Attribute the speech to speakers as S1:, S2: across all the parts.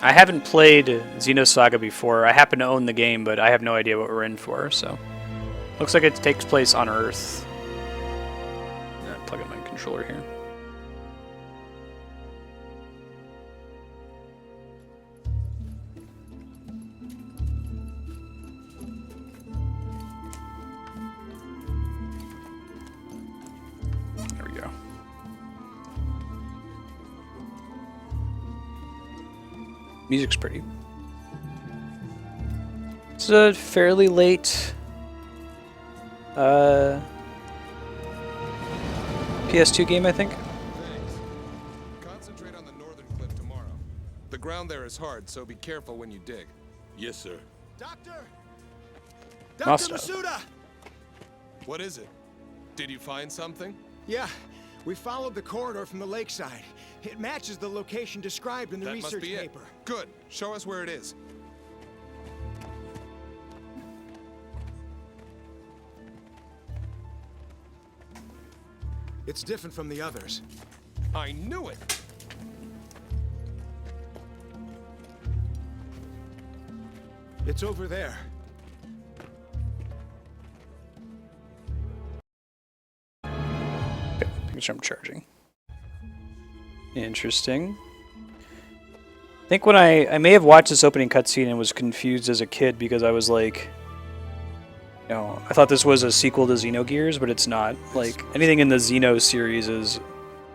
S1: I haven't played Xenosaga before. I happen to own the game, but I have no idea what we're in for, so. Looks like it takes place on Earth. Plug in my controller here. There we go. Music's pretty. It's a fairly late PS2 game, I think.
S2: Thanks. Concentrate on the northern cliff tomorrow. The ground there is hard, so be careful when you dig.
S3: Yes, sir.
S4: Doctor!
S1: Marstead.
S4: Masuda!
S2: What is it? Did you find something?
S4: Yeah, we followed the corridor from the lakeside. It matches the location described in the
S2: That
S4: research
S2: must be
S4: paper.
S2: it. Good. Show us where it is.
S4: It's different from the others.
S2: I knew it!
S4: It's over there.
S1: Okay, making sure I'm charging. Interesting. I think when I may have watched this opening cutscene and was confused as a kid because I was like, you know, I thought this was a sequel to Xenogears, but it's not. Like, anything in the Xeno series is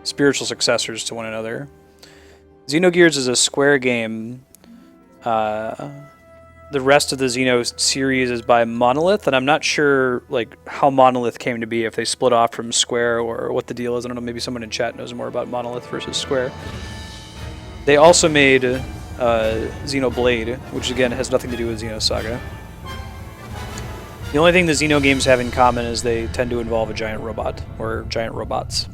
S1: spiritual successors to one another. Xenogears is a Square game. The rest of the Xeno series is by Monolith, and I'm not sure like how Monolith came to be, if they split off from Square or what the deal is. I don't know, maybe someone in chat knows more about Monolith versus Square. They also made Xenoblade, which again has nothing to do with Xenosaga. The only thing the Xeno games have in common is they tend to involve a giant robot, or giant robots.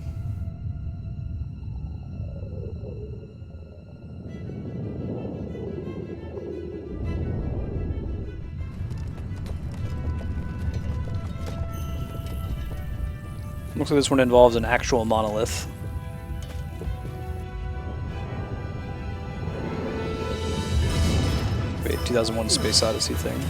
S1: Looks like this one involves an actual monolith. Wait, 2001 Space Odyssey thing.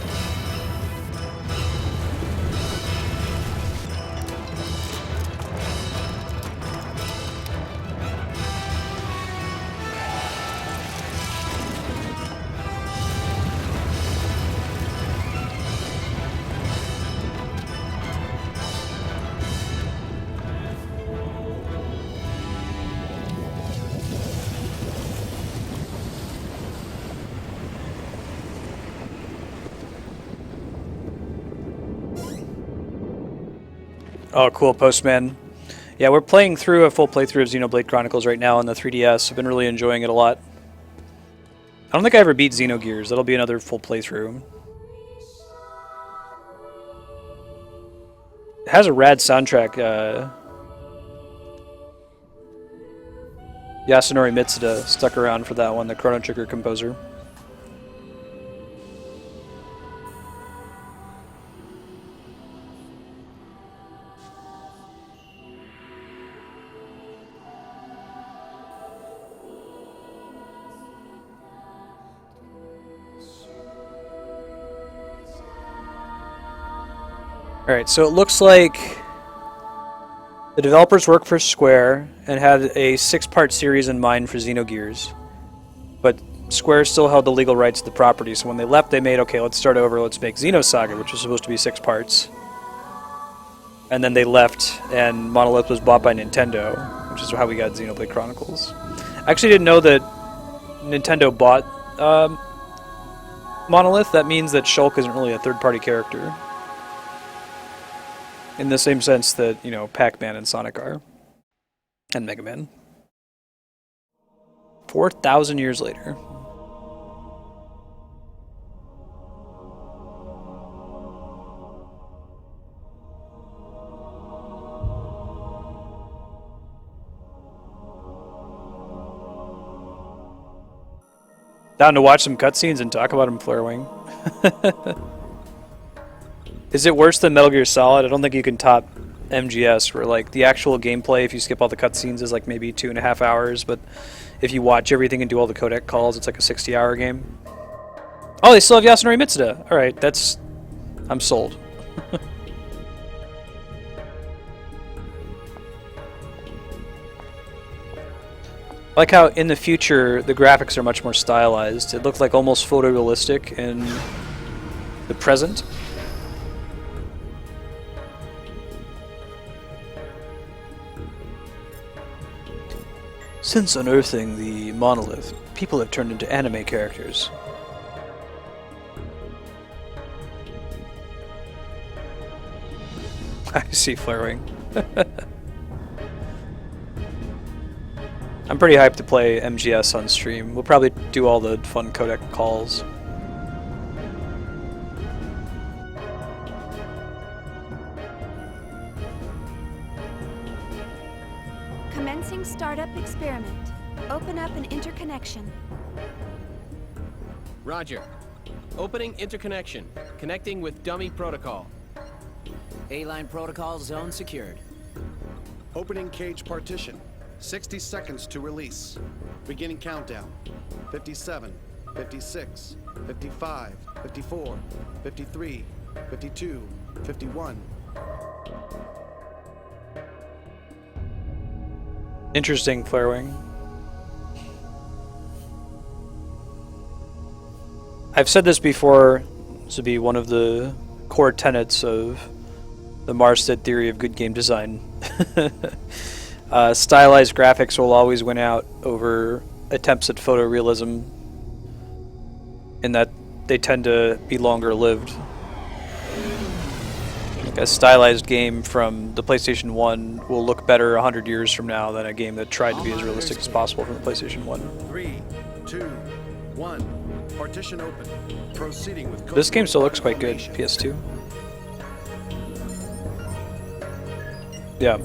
S1: Oh, cool, Postman. Yeah, we're playing through a full playthrough of Xenoblade Chronicles right now on the 3DS. I've been really enjoying it a lot. I don't think I ever beat Xenogears. That'll be another full playthrough. It has a rad soundtrack. Yasunori Mitsuda stuck around for that one, the Chrono Trigger composer. Alright, so it looks like the developers worked for Square and had a 6-part series in mind for Xenogears. But Square still held the legal rights to the property, so when they left they made, okay, let's start over, let's make Xenosaga, which was supposed to be 6 parts. And then they left, and Monolith was bought by Nintendo, which is how we got Xenoblade Chronicles. I actually didn't know that Nintendo bought Monolith. That means that Shulk isn't really a third-party character. In the same sense that, you know, Pac-Man and Sonic are. And Mega Man. 4,000 years later. Down to watch some cutscenes and talk about him flaring. Is it worse than Metal Gear Solid? I don't think you can top MGS, where like the actual gameplay, if you skip all the cutscenes, is like maybe 2.5 hours, but if you watch everything and do all the codec calls, it's like a 60-hour game. Oh, they still have Yasunori Mitsuda. All right, I'm sold. I like how in the future the graphics are much more stylized. It looked like almost photorealistic in the present. Since unearthing the monolith, people have turned into anime characters. I see Flarewing. I'm pretty hyped to play MGS on stream. We'll probably do all the fun codec calls.
S3: Commencing startup experiment. Open up an interconnection.
S5: Roger. Opening interconnection. Connecting with dummy protocol.
S6: A-line protocol zone secured.
S7: Opening cage partition. 60 seconds to release. Beginning countdown. 57, 56, 55, 54, 53, 52, 51.
S1: Interesting, Flarewing. I've said this before. This would be one of the core tenets of the Marstead theory of good game design. Stylized graphics will always win out over attempts at photorealism, in that they tend to be longer lived. Like a stylized game from the PlayStation 1 will look better 100 years from now than a game that tried to be as realistic as possible from the PlayStation 1.
S7: 3, 2, 1. Partition open. Proceeding with
S1: This game still looks quite good, PS2. Yeah.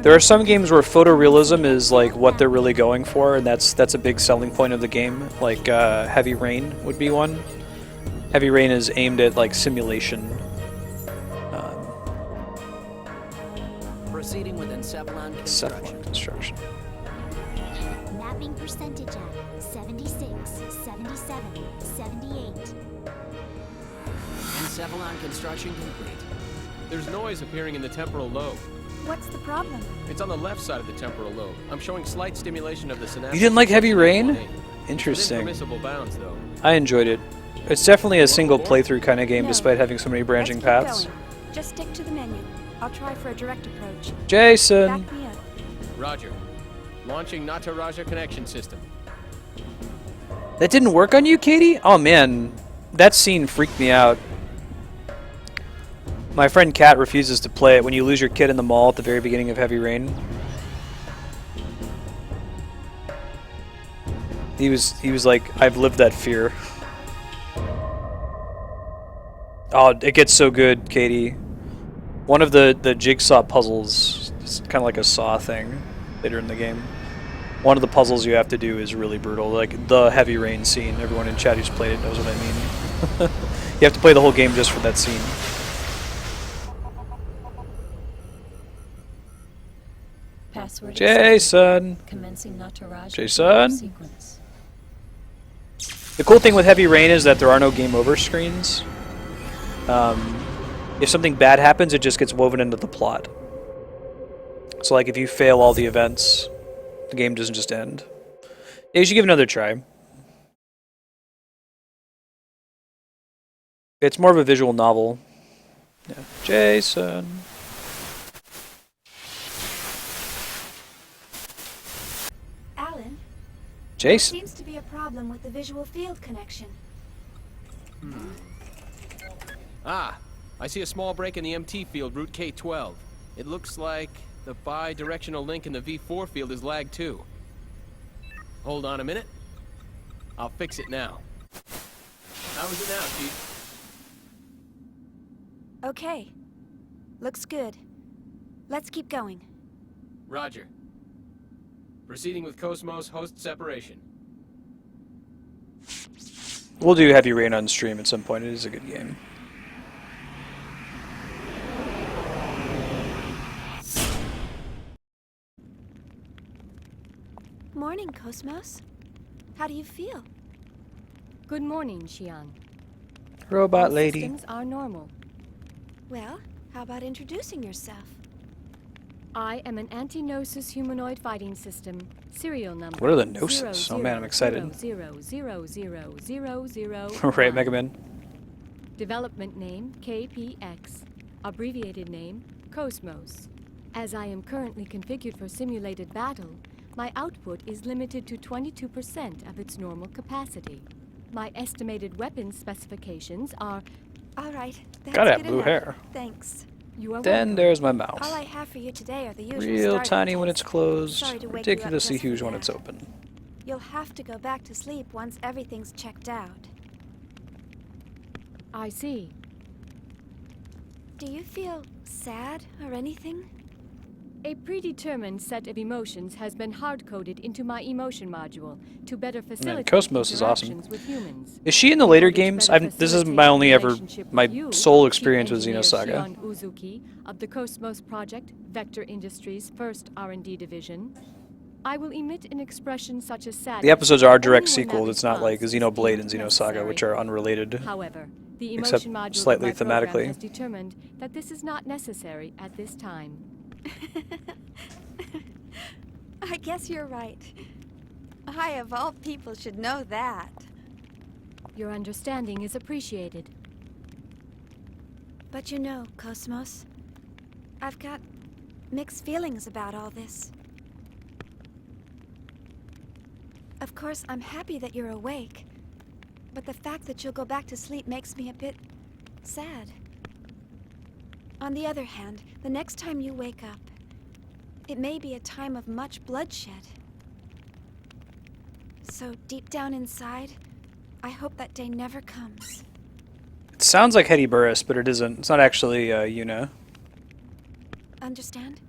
S1: There are some games where photorealism is like what they're really going for, and that's a big selling point of the game. Like Heavy Rain would be one. Heavy Rain is aimed at like simulation.
S6: Proceeding with Encephalon construction.
S1: construction.
S8: Mapping percentage at 76, 77, 78.
S6: Encephalon construction complete.
S5: There's noise appearing in the temporal lobe.
S3: What's the problem?
S5: It's on the left side of the temporal lobe. I'm showing slight stimulation of the synapses.
S1: You didn't like Heavy Rain?
S5: Within
S1: Interesting.
S5: permissible bounds, though.
S1: I enjoyed it. It's definitely a single playthrough kind of game, despite having so many branching
S3: Let's
S1: paths.
S3: keep going. Just stick to the menu. I'll try for a direct approach.
S1: Jason!
S3: Back me up.
S5: Roger. Launching Nataraja connection system.
S1: That didn't work on you, Katie? Oh man, that scene freaked me out. My friend Kat refuses to play it when you lose your kid in the mall at the very beginning of Heavy Rain. He was like, I've lived that fear. Oh, it gets so good, Katie. One of the jigsaw puzzles, it's kind of like a Saw thing later in the game. One of the puzzles you have to do is really brutal, like the Heavy Rain scene. Everyone in chat who's played it knows what I mean. You have to play the whole game just for that scene.
S9: Password
S1: Jason!
S9: commencing Nataraja
S1: Jason?
S9: sequence.
S1: The cool thing with Heavy Rain is that there are no game over screens. If something bad happens, it just gets woven into the plot. So like if you fail all the events, the game doesn't just end. Yeah, you should give it another try. It's more of a visual novel. Yeah. Jason.
S3: Alan,
S1: Jason.
S3: seems to be a problem with the visual field connection.
S5: Ah, I see a small break in the MT field, route K12. It looks like the bi-directional link in the V4 field is lagged too. Hold on a minute. I'll fix it now. How is it now, Chief?
S3: Okay. Looks good. Let's keep going.
S5: Roger. Proceeding with Cosmos host separation.
S1: We'll do Heavy Rain on stream at some point. It is a good game.
S3: Morning, Cosmos. How do you feel?
S9: Good morning, Xian.
S1: Robot
S9: All
S1: lady.
S9: systems are normal.
S3: Well, how about introducing yourself?
S9: I am an anti-gnosis humanoid fighting system. Serial number.
S1: What are the gnosis? Oh man, I'm excited.
S9: 0000000.
S1: Right, Mega Man.
S9: Development name KPX. Abbreviated name Cosmos. As I am currently configured for simulated battle, my output is limited to 22% of its normal capacity. My estimated weapon specifications are...
S3: All right, that's
S1: Gotta have
S3: good
S1: blue
S3: enough.
S1: hair.
S3: Thanks.
S9: You are
S1: Then
S9: welcome.
S1: there's my
S3: All
S1: mouth.
S3: I have for you today are the usual
S1: Real
S3: starter
S1: tiny when
S3: tests.
S1: it's closed,
S3: Sorry to wake you up
S1: ridiculously
S3: just for
S1: huge when
S3: that.
S1: it's open.
S3: You'll have to go back to sleep once everything's checked out.
S9: I see.
S3: Do you feel sad or anything?
S9: A predetermined set of emotions has been hard-coded into my emotion module to better facilitate
S1: Cosmos is awesome.
S9: interactions with humans.
S1: Is she in the later games? This is my only sole experience with Xenosaga.
S9: Shion Uzuki of the Cosmos Project, Vector Industries' first R&D division. I will emit an expression such as sadness.
S1: The episodes are direct
S9: only when that
S1: sequels. It's not like
S9: response is
S1: Xenoblade and
S9: deemed
S1: Xenosaga, which are unrelated.
S9: However, the
S1: Except
S9: emotion module
S1: slightly
S9: of my program
S1: thematically.
S9: has determined that this is not necessary at this time.
S3: I guess you're right. I, of all people, should know that.
S9: Your understanding is appreciated.
S3: But you know, Cosmos, I've got mixed feelings about all this. Of course, I'm happy that you're awake, but the fact that you'll go back to sleep makes me a bit sad. On the other hand, the next time you wake up, it may be a time of much bloodshed. So deep down inside, I hope that day never comes.
S1: It sounds like Hetty Burris, but it isn't. It's not actually Yuna.
S3: Understand?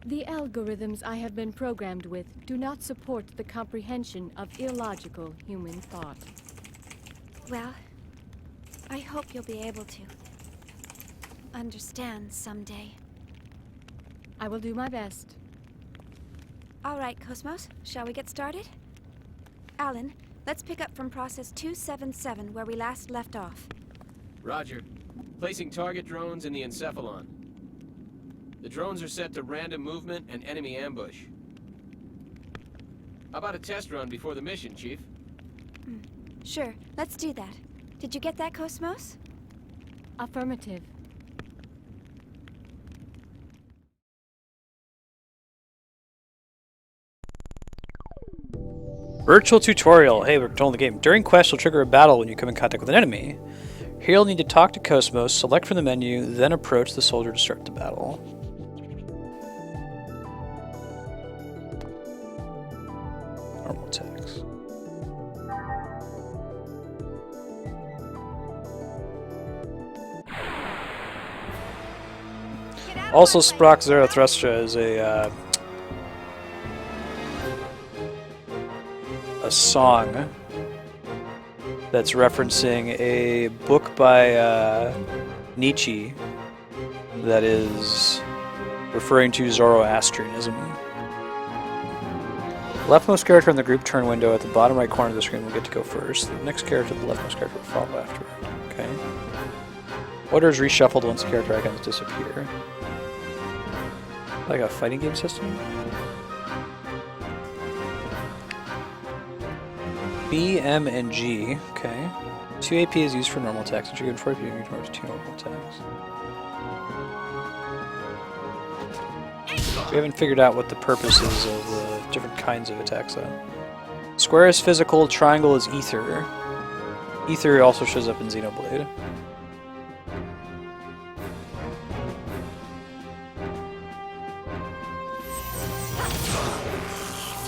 S9: The algorithms I have been programmed with do not support the comprehension of illogical human thought.
S3: Well, I hope you'll be able to understand someday.
S9: I will do my best.
S3: All right, Cosmos, shall we get started? Alan, let's pick up from process 277 where we last left off.
S5: Roger. Placing target drones in the encephalon. The drones are set to random movement and enemy ambush. How about a test run before the mission, Chief?
S3: Sure, let's do that. Did you get that, Cosmos?
S9: Affirmative.
S1: Virtual tutorial. Hey, we're controlling the game. During quest, you'll trigger a battle when you come in contact with an enemy. Here you'll need to talk to Cosmos, select from the menu, then approach the soldier to start the battle. Normal attacks. Also, Sprach Zarathustra is a song that's referencing a book by Nietzsche that is referring to Zoroastrianism. Leftmost character in the group turn window at the bottom right corner of the screen will get to go first. The next character, the leftmost character, will follow afterward. Okay. Order is reshuffled once the character icons disappear. Like a fighting game system? B, M, and G. Okay. 2 AP is used for normal attacks, and triggered 4 AP is used for 2 normal attacks. We haven't figured out what the purpose is of the different kinds of attacks, though. Square is physical, triangle is ether. Ether also shows up in Xenoblade.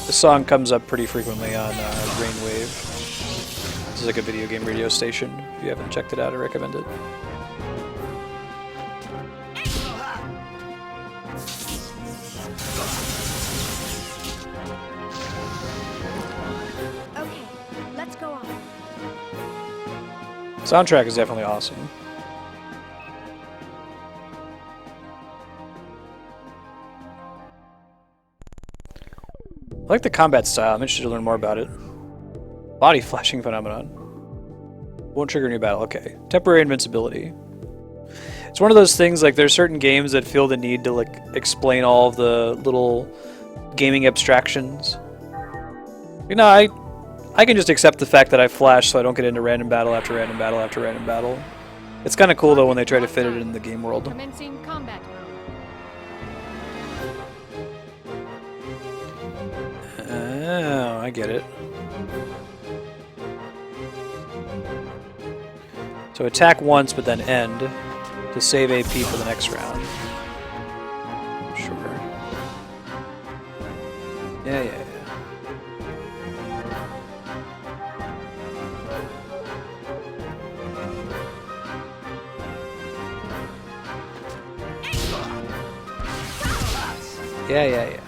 S1: This song comes up pretty frequently on Rainwave. This is like a video game radio station. If you haven't checked it out, I recommend it.
S3: Okay, let's go on.
S1: Soundtrack is definitely awesome. I like the combat style. I'm interested to learn more about it. Body flashing phenomenon. Won't trigger any battle. Okay. Temporary invincibility. It's one of those things, like, there's certain games that feel the need to, like, explain all of the little gaming abstractions. You know, I can just accept the fact that I flash so I don't get into random battle after random battle after random battle. It's kind of cool, though, when they try to fit it in the game world.
S9: Commencing combat.
S1: Oh, I get it. So attack once, but then end to save AP for the next round. Sure. Yeah, yeah, yeah. Yeah, yeah, yeah.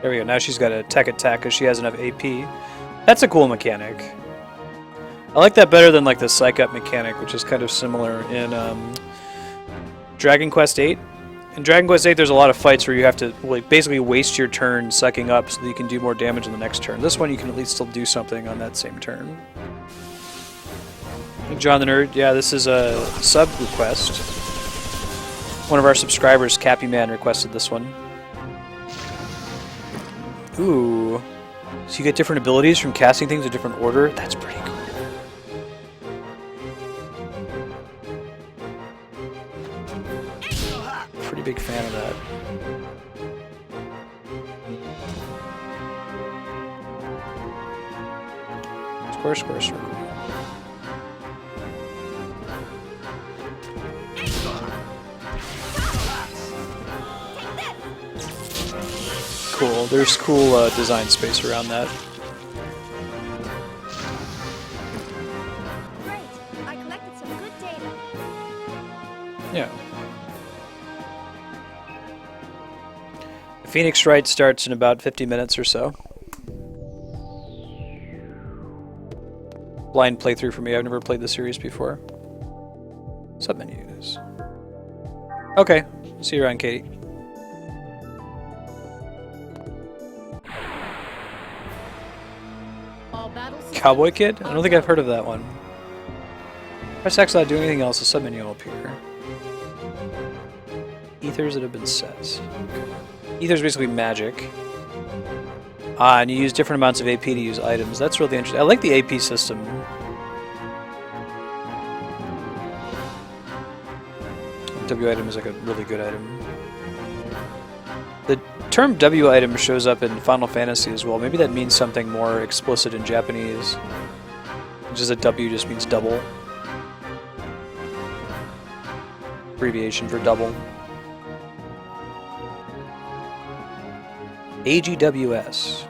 S1: There we go. Now she's got a tech attack because she has enough AP. That's a cool mechanic. I like that better than like the psych up mechanic, which is kind of similar in Dragon Quest VIII. In Dragon Quest VIII, there's a lot of fights where you have to like basically waste your turn sucking up so that you can do more damage in the next turn. This one, you can at least still do something on that same turn. John the Nerd, yeah, this is a sub request. One of our subscribers, Cappy Man, requested this one. Ooh. So you get different abilities from casting things in different order? That's pretty cool. Pretty big fan of that. Square, square, circle. Cool. There's cool design space around that.
S3: Great. I collected some good data.
S1: Yeah. The Phoenix Rite starts in about 50 minutes or so. Blind playthrough for me. I've never played the series before. Submenus. Okay. See you around, Katie. Cowboy Kid? I don't think I've heard of that one. Press X without doing anything else, a submenu will appear. Ethers that have been set. Ethers basically magic. Ah, and you use different amounts of AP to use items. That's really interesting. I like the AP system. W item is like a really good item. The term W item shows up in Final Fantasy as well. Maybe that means something more explicit in Japanese. Just a W just means double. Abbreviation for double. AGWS.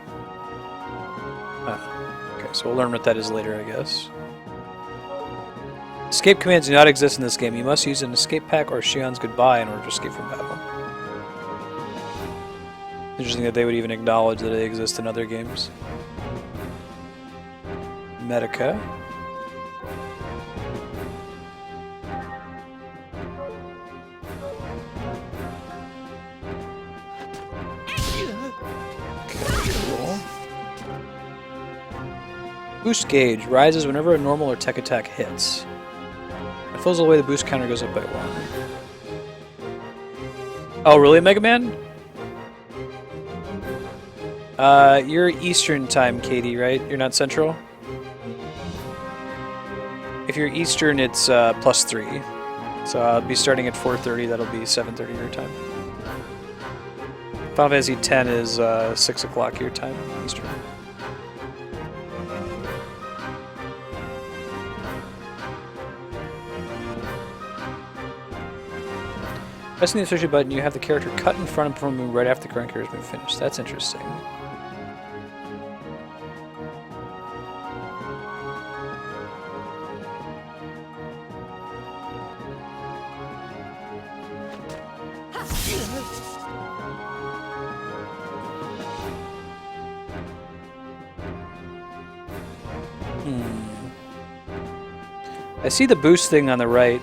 S1: Ah, okay, so we'll learn what that is later, I guess. Escape commands do not exist in this game. You must use an escape pack or Shion's goodbye in order to escape from battle. Interesting that they would even acknowledge that they exist in other games. Medica. Okay, cool. Boost gauge rises whenever a normal or tech attack hits. If it fills away, the boost counter goes up by 1. Oh, really, Mega Man? You're Eastern time, Katie, right? You're not Central? If you're Eastern, it's +3. So I'll be starting at 4:30, that'll be 7:30 your time. Final Fantasy X is 6 o'clock your time, Eastern. Pressing the associate button, you have the character cut in front of the move right after the current character's move finished. That's interesting. I see the boost thing on the right.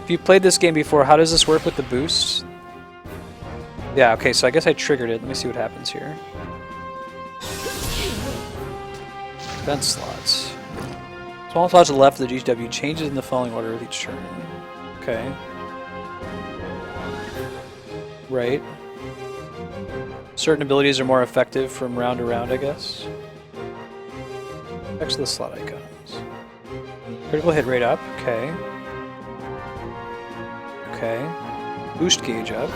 S1: If you played this game before, how does this work with the boosts? Yeah, okay, so I guess I triggered it. Let me see what happens here. Defense slots. Small slots to the left of the GW changes in the following order with each turn. Okay. Right. Certain abilities are more effective from round to round, I guess. Next to the slot icons. Critical hit rate up. Okay. Okay. Boost gauge up.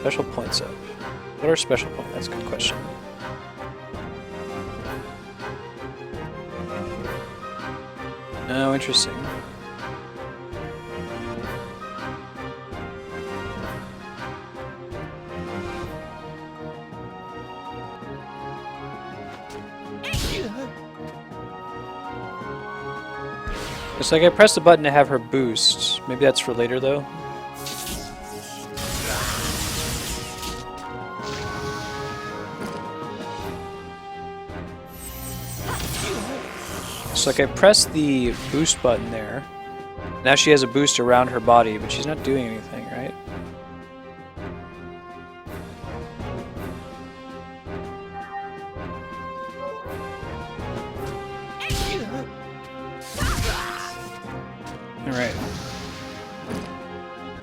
S1: Special points up. What are special points? That's a good question. Oh, interesting. It's like I pressed the button to have her boost. Maybe that's for later, though. So like I pressed the boost button there. Now she has a boost around her body, but she's not doing anything, right? Alright.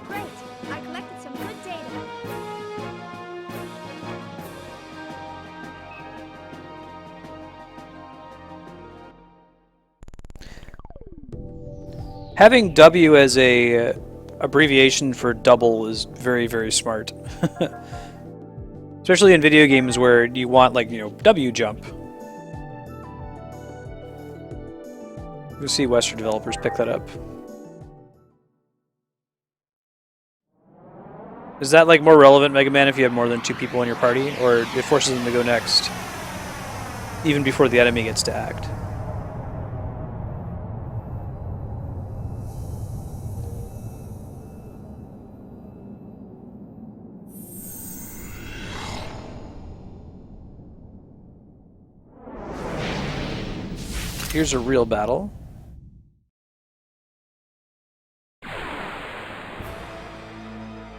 S3: Great. I collected some good data.
S1: Having W as a abbreviation for double is very, very smart. Especially in video games where you want, like, you know, W jump. We'll see Western developers pick that up. Is that, like, more relevant, Mega Man, if you have more than 2 people in your party? Or it forces them to go next, even before the enemy gets to act? Here's a real battle.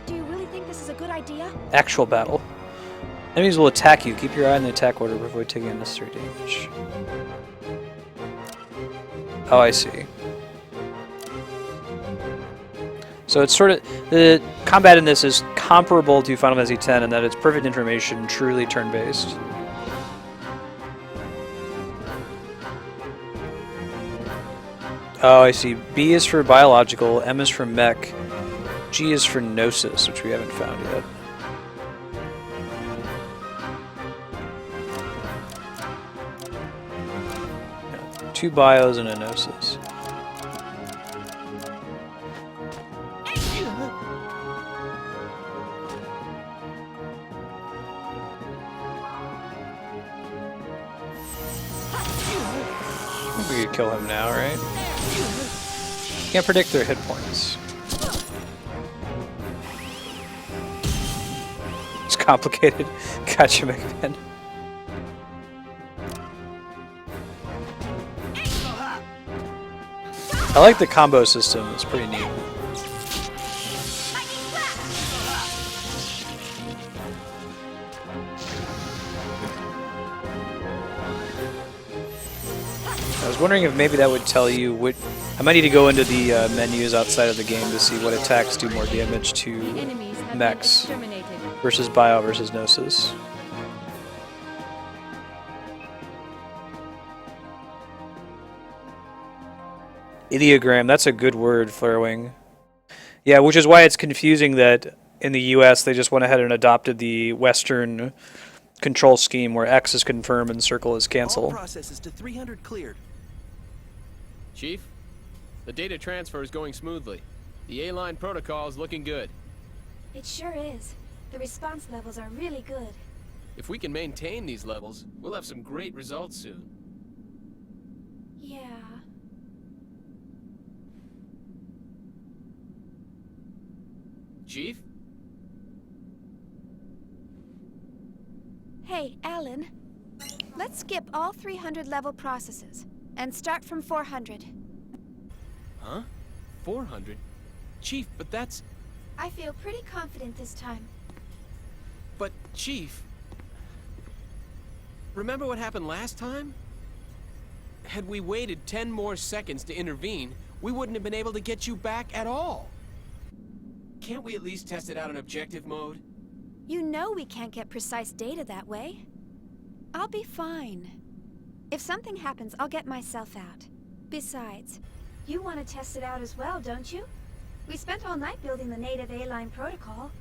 S3: Do you really think this is a good idea?
S1: Actual battle. Enemies will attack you. Keep your eye on the attack order before taking unnecessary damage. Oh, I see. So it's sort of... The combat in this is comparable to Final Fantasy X in that it's perfect information, truly turn-based. Oh, I see. B is for biological, M is for mech, G is for gnosis, which we haven't found yet. Yeah, 2 bios and a gnosis. I think we could kill him now, right? Can't predict their hit points. It's complicated. Gotcha, Mega Man. I like the combo system. It's pretty neat. I was wondering if maybe that would tell you what... I might need to go into the menus outside of the game to see what attacks do more damage to mechs versus bio versus gnosis. Ideogram, that's a good word, Flarewing. Yeah, which is why it's confusing that in the US they just went ahead and adopted the Western control scheme where X is confirm and circle is cancel.
S6: All processes to 300 cleared.
S5: Chief, the data transfer is going smoothly. The A-line protocol is looking good.
S3: It sure is. The response levels are really good.
S5: If we can maintain these levels, we'll have some great results soon.
S3: Yeah.
S5: Chief?
S3: Hey, Alan. Let's skip all 300 level processes and start from 400.
S5: Huh? 400? Chief, but that's...
S3: I feel pretty confident this time.
S5: But, Chief... Remember what happened last time? Had we waited 10 more seconds to intervene, we wouldn't have been able to get you back at all. Can't we at least test it out in objective mode?
S3: You know we can't get precise data that way. I'll be fine. If something happens, I'll get myself out. Besides, you want to test it out as well, don't you? We spent all night building the native A-line protocol.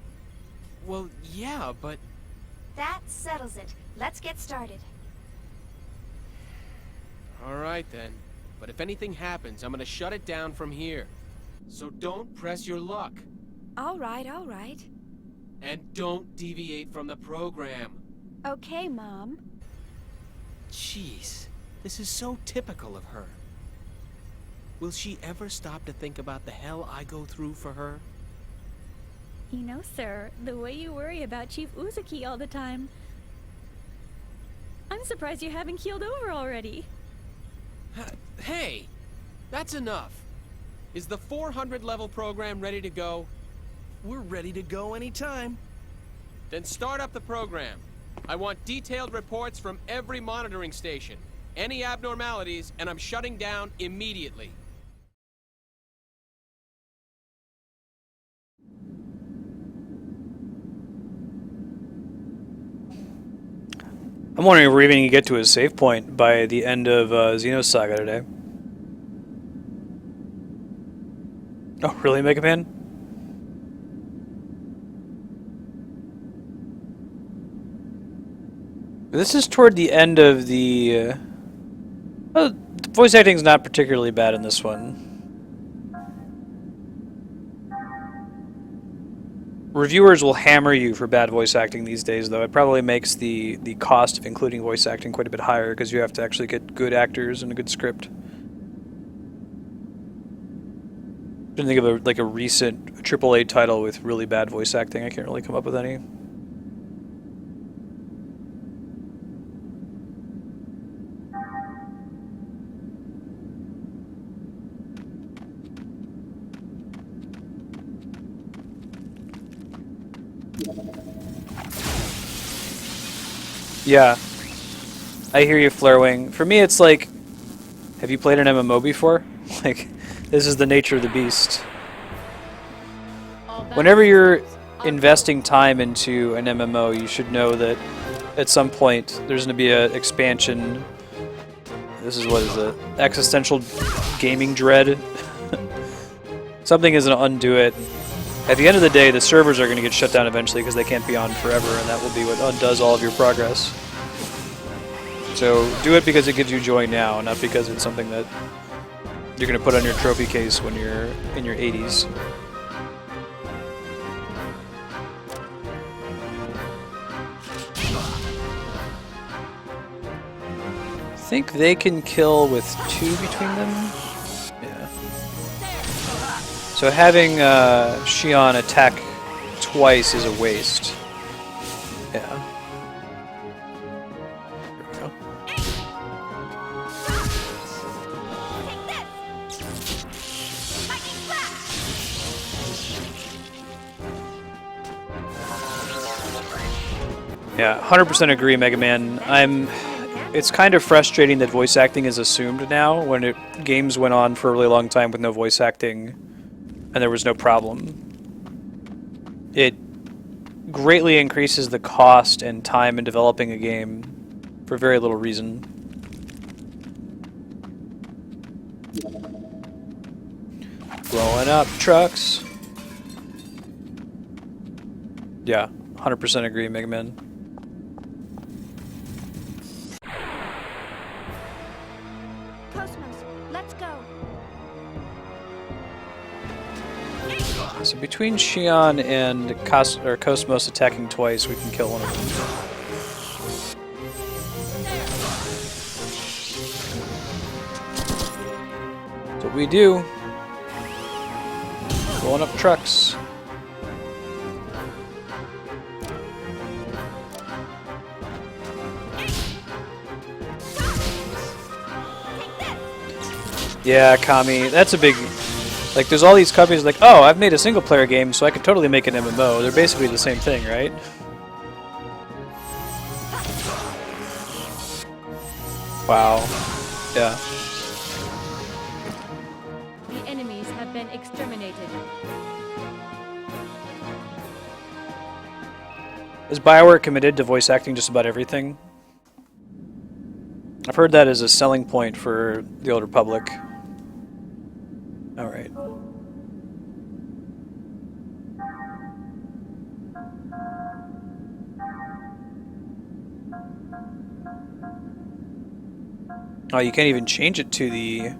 S5: Well, yeah, but...
S3: That settles it. Let's get started.
S5: All right, then. But if anything happens, I'm gonna shut it down from here. So don't press your luck.
S3: All right, all right.
S5: And don't deviate from the program.
S3: Okay, Mom.
S5: Jeez, this is so typical of her. Will she ever stop to think about the hell I go through for her?
S10: You know, sir, the way you worry about Chief Uzuki all the time, I'm surprised you haven't keeled over already.
S5: Hey, that's enough. Is the 400 level program ready to go?
S6: We're ready to go anytime.
S5: Then start up the program. I want detailed reports from every monitoring station. Any abnormalities, and I'm shutting down immediately.
S1: I'm wondering if we're even gonna get to a save point by the end of Xenosaga today. Oh, really, Mega Man? This is toward the end of the... well, the voice acting's not particularly bad in this one. Reviewers will hammer you for bad voice acting these days, though. It probably makes the cost of including voice acting quite a bit higher, because you have to actually get good actors and a good script. I'm trying to think of a recent AAA title with really bad voice acting. I can't really come up with any. Yeah, I hear you, Flarewing. For me, it's like, have you played an MMO before? Like, this is the nature of the beast. Whenever you're investing time into an MMO, you should know that at some point there's going to be an expansion. This is, what is it? Existential gaming dread. Something is going to undo it. At the end of the day, the servers are going to get shut down eventually because they can't be on forever, and that will be what undoes all of your progress. So do it because it gives you joy now, not because it's something that you're going to put on your trophy case when you're in your 80s. I think they can kill with 2 between them. So having Xion attack twice is a waste. Yeah. There we go. Yeah, 100% agree, Mega Man. It's kind of frustrating that voice acting is assumed now, when games went on for a really long time with no voice acting. And there was no problem. It greatly increases the cost and time in developing a game for very little reason. Blowing up trucks. Yeah, 100% agree, Mega Man.
S3: Cosmos, let's go.
S1: So between Xion and Cosmos attacking twice, we can kill one of them. That's what we do. Blowing up trucks. Yeah, Kami. That's a big... Like, there's all these companies like, oh, I've made a single-player game, so I could totally make an MMO. They're basically the same thing, right? Wow. Yeah.
S9: The enemies have been exterminated.
S1: Is BioWare committed to voice acting just about everything? I've heard that as a selling point for the Old Republic. Alright. Oh, you can't even change it to the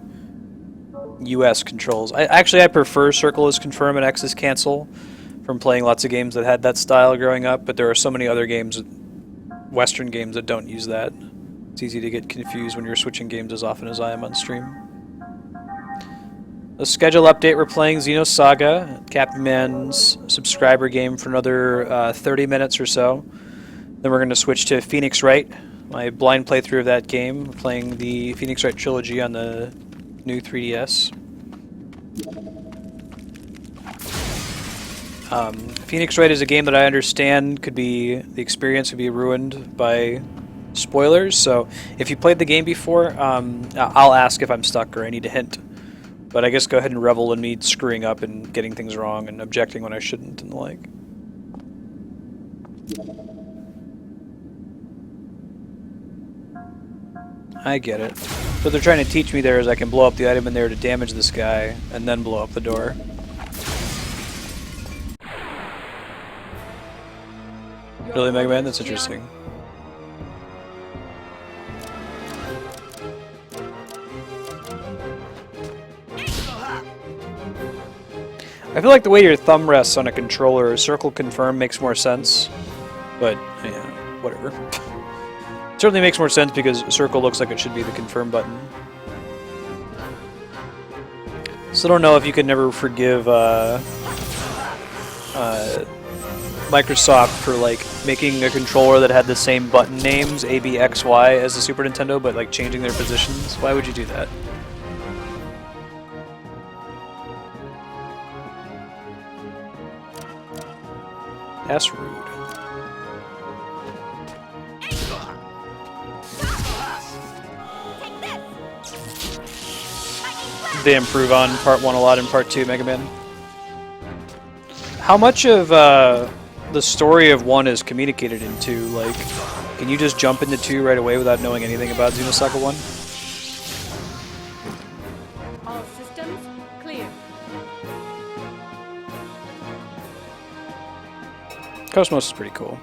S1: US controls. I prefer circle is confirm and X is cancel from playing lots of games that had that style growing up, but there are so many other games, Western games, that don't use that. It's easy to get confused when you're switching games as often as I am on stream. A schedule update, we're playing Xenosaga, Captain Man's subscriber game, for another 30 minutes or so. Then we're going to switch to Phoenix Wright, my blind playthrough of that game. We're playing the Phoenix Wright trilogy on the new 3DS. Phoenix Wright is a game that I understand the experience could be ruined by spoilers, so if you played the game before, I'll ask if I'm stuck or I need a hint. But I guess go ahead and revel in me screwing up and getting things wrong and objecting when I shouldn't and the like. I get it. What they're trying to teach me there is I can blow up the item in there to damage this guy and then blow up the door. Really, Mega Man? That's interesting. I feel like the way your thumb rests on a controller, circle confirm, makes more sense. But, yeah, whatever. It certainly makes more sense because circle looks like it should be the confirm button. Still don't know if you could never forgive Microsoft for like making a controller that had the same button names, A, B, X, Y, as the Super Nintendo, but like changing their positions. Why would you do that? That's rude. They improve on Part 1 a lot in Part 2, Mega Man. How much of the story of 1 is communicated into? Like, can you just jump into 2 right away without knowing anything about Xenosaga 1?
S9: All systems clear.
S1: Cosmos is pretty cool.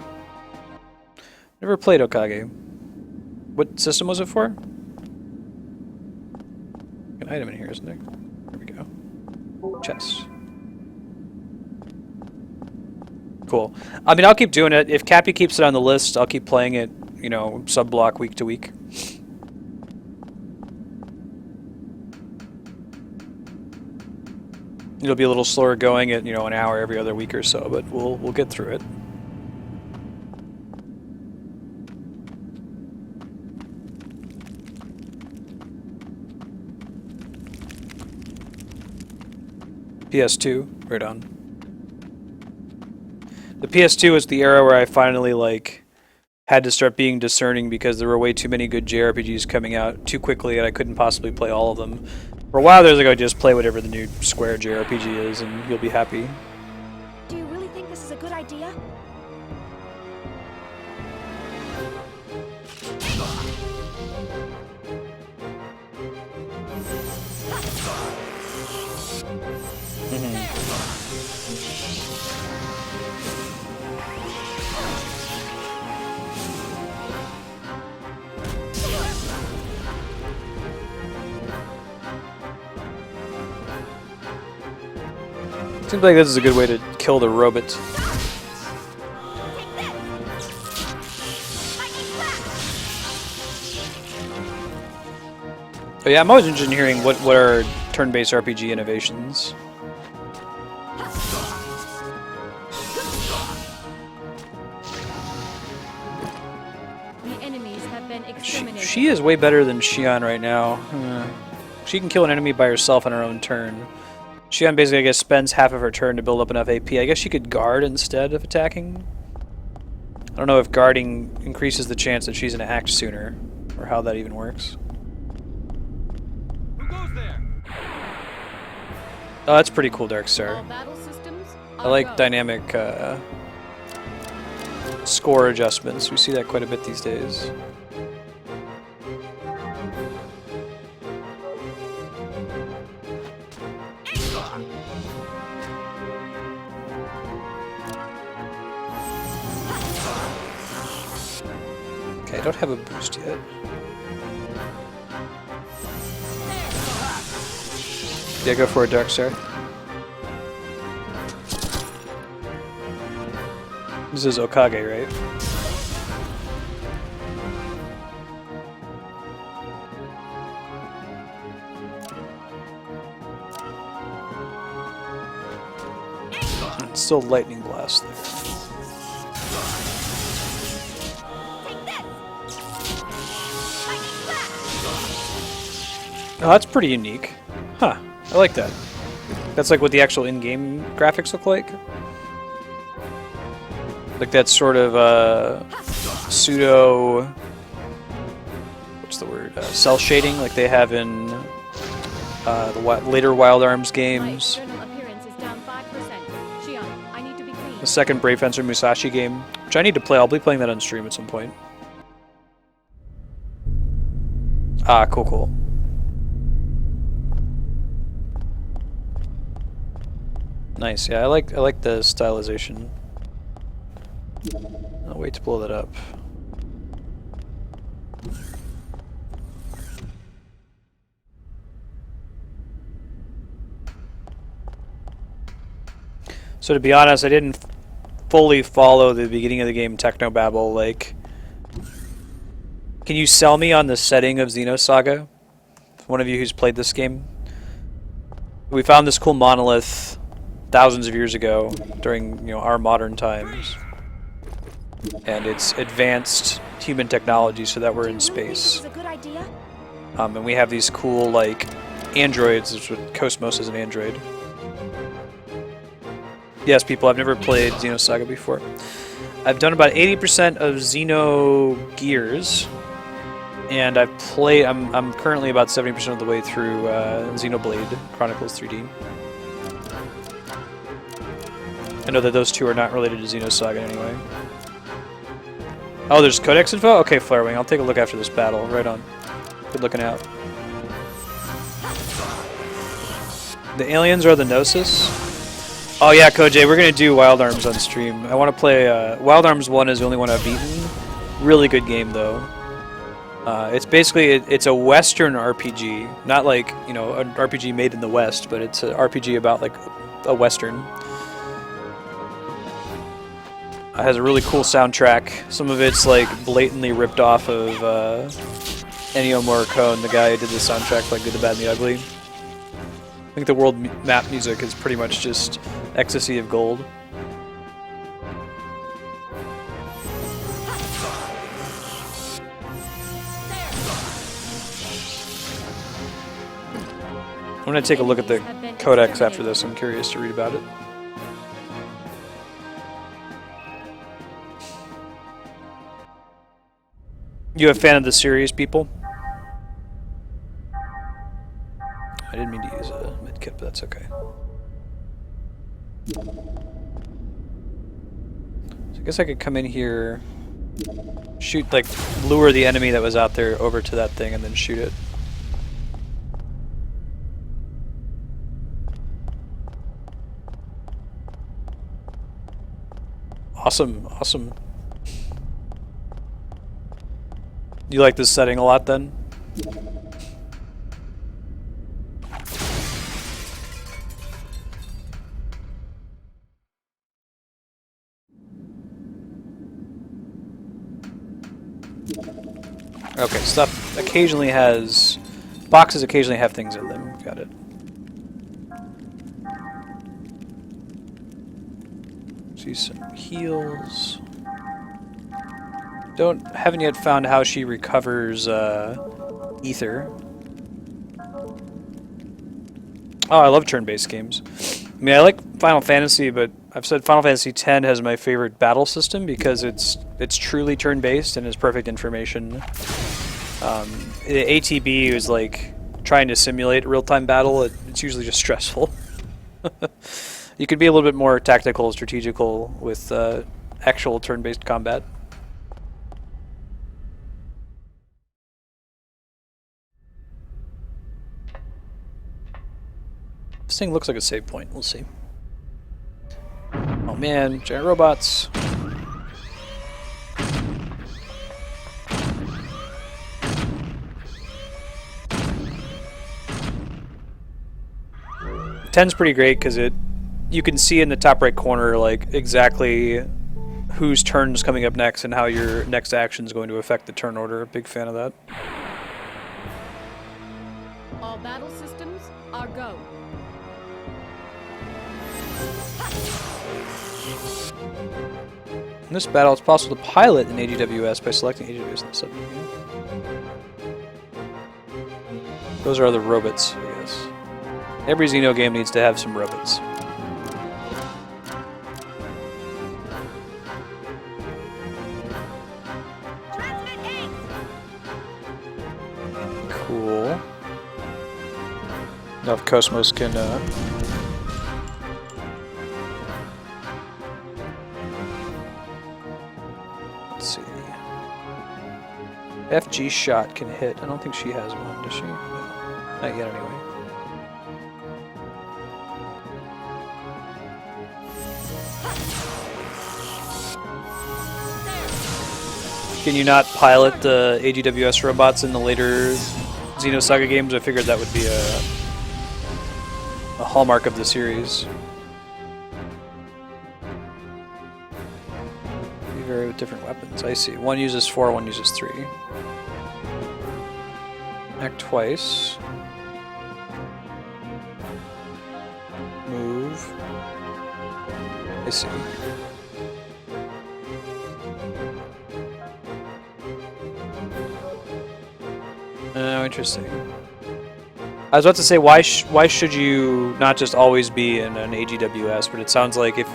S1: Never played Okage. What system was it for? An item in here, isn't there? There we go. Chest. Cool. I mean, I'll keep doing it. If Cappy keeps it on the list, I'll keep playing it, you know, sub-block week to week. It'll be a little slower going at, you know, an hour every other week or so, but we'll get through it. PS2, right on. The PS2 was the era where I finally, like, had to start being discerning because there were way too many good JRPGs coming out too quickly and I couldn't possibly play all of them. For a while there was like, just play whatever the new Square JRPG is and you'll be happy.
S3: Do you really think this is a good idea?
S1: Seems like this is a good way to kill the robot. Oh yeah, I'm always interested in hearing what are turn-based RPG innovations.
S9: The enemies have been exterminated.
S1: She is way better than Xion right now. She can kill an enemy by herself on her own turn. She basically, I guess, spends half of her turn to build up enough AP. I guess she could guard instead of attacking. I don't know if guarding increases the chance that she's going to act sooner, or how that even works.
S6: Who goes there?
S1: Oh, that's pretty cool, Darkstar.
S9: All battle systems
S1: I like dynamic score adjustments. We see that quite a bit these days. Okay, I don't have a boost yet. Yeah, go for it, Darkstar. This is Okage, right? It's still Lightning Blast there. Oh, that's pretty unique. Huh, I like that. That's like what the actual in-game graphics look like. Like that sort of pseudo, what's the word? Cell shading, like they have in the later Wild Arms games. The second Brave Fencer Musashi game, which I need to play. I'll be playing that on stream at some point. Ah, cool, cool. Nice, yeah, I like the stylization. I'll wait to blow that up. So to be honest, I didn't fully follow the beginning of the game technobabble. Like, can you sell me on the setting of Xenosaga? One of you who's played this game. We found this cool monolith thousands of years ago during, our modern times. And it's advanced human technology so that we're in space. And we have these cool, like, androids. That's what Cosmos is, an android. Yes, people, I've never played Xenosaga before. I've done about 80% of Xenogears, and I'm currently about 70% of the way through Xenoblade Chronicles 3D. I know that those two are not related to Xenosaga anyway. Oh, there's Codex info? Okay, Flarewing, I'll take a look after this battle. Right on. Good looking out. The aliens are the Gnosis? Oh yeah, Koj, we're gonna do Wild Arms on stream. I want to play, Wild Arms 1 is the only one I've beaten. Really good game, though. It's basically, it's a Western RPG. Not like, an RPG made in the West, but it's an RPG about, like, a Western. It has a really cool soundtrack. Some of it's like blatantly ripped off of Ennio Morricone, the guy who did the soundtrack for like Good, the Bad, and the Ugly. I think the world map music is pretty much just ecstasy of gold. I'm going to take a look at the codex after this. I'm curious to read about it. You a fan of the series, people? I didn't mean to use a medkit, but that's okay. So I guess I could come in here, shoot, like, lure the enemy that was out there over to that thing and then shoot it. Awesome, awesome. You like this setting a lot then? Okay, stuff occasionally has... boxes occasionally have things in them. Got it. See some heals. Haven't yet found how she recovers ether. Oh, I love turn-based games. I mean, I like Final Fantasy, but I've said Final Fantasy X has my favorite battle system because it's truly turn-based and has perfect information. ATB is like trying to simulate real-time battle. It's usually just stressful. You could be a little bit more tactical, strategical with actual turn-based combat. This thing looks like a save point. We'll see. Oh man, giant robots. Ten's pretty great because you can see in the top right corner like exactly whose turn is coming up next and how your next action is going to affect the turn order. Big fan of that.
S9: All battle systems are go.
S1: In this battle, it's possible to pilot an AGWS by selecting AGWS in the submenu. Those are the robots, I guess. Every Xeno game needs to have some robots. Cool. Now if Cosmos can let's see. FG shot can hit. I don't think she has one, does she? No. Not yet anyway. Can you not pilot the AGWS robots in the later Xenosaga games? I figured that would be a hallmark of the series. They vary with different weapons. I see. One uses 4, one uses 3. Act twice. Move. I see. Oh, interesting. I was about to say, why should you not just always be in an AGWS, but it sounds like if